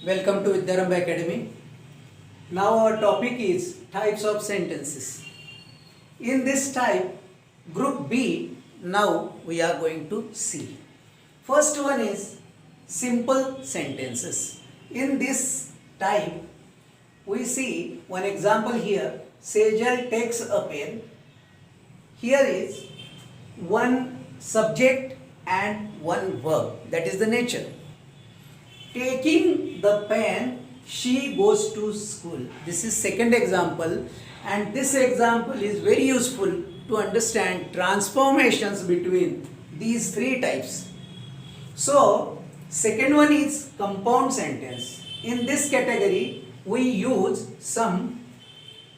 Welcome to Vidyarambha Academy. Now our topic is types of sentences. In this type, group B, now we are going to see. First one is simple sentences. In this type, we see one example here. Sejal takes a pen. Here is one subject and one verb. That is the nature. Taking the pen, she goes to school. This is second example, and this example is very useful to understand transformations between these three types. So, second one is compound sentence. In this category, we use some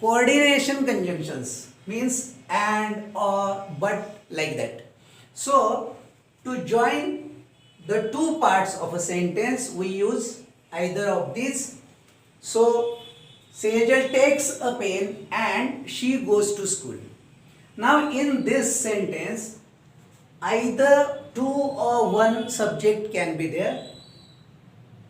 coordination conjunctions, means and, or, but, like that. So, to join the two parts of a sentence, we use either of these. So, Sejal takes a pen and she goes to school. Now, in this sentence, either two or one subject can be there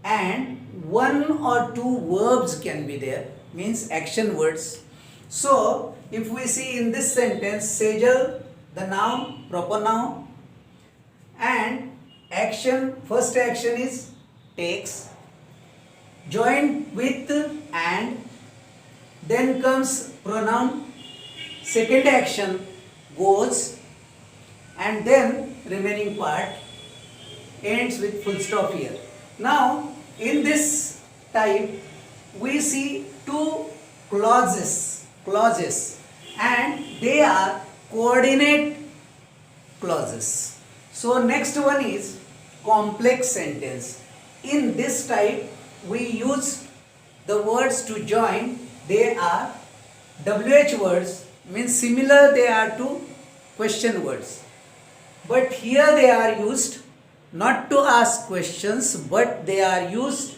and one or two verbs can be there, means action words. So, if we see in this sentence, Sejal, the noun, proper noun, and action, first action is takes, joined with and, then comes pronoun, second action goes, and then remaining part ends with full stop here. Now, in this type, we see two clauses, and they are coordinate clauses. So, next one is complex sentence. In this type, we use the words to join. They are WH words, means similar they are to question words. But here they are used not to ask questions, but they are used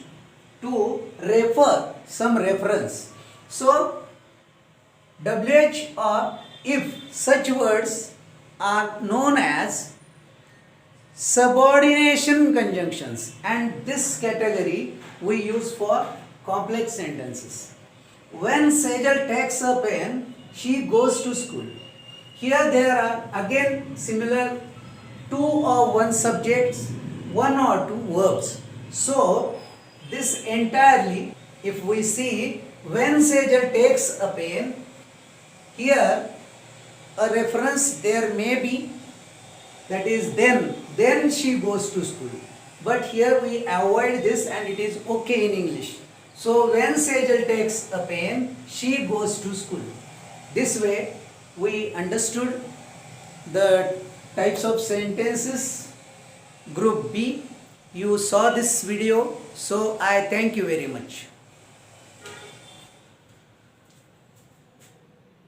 to refer some reference. So, WH or if such words are known as subordination conjunctions, and this category we use for complex sentences. When Sejal takes a pen, she goes to school. Here there are again similar two or one subjects, one or two verbs. So this entirely, if we see when Sejal takes a pen, here a reference there may be, that is then she goes to school. But here we avoid this and it is okay in English. So when Sejal takes a pen, she goes to school. This way we understood the types of sentences. Group B, you saw this video, so I thank you very much.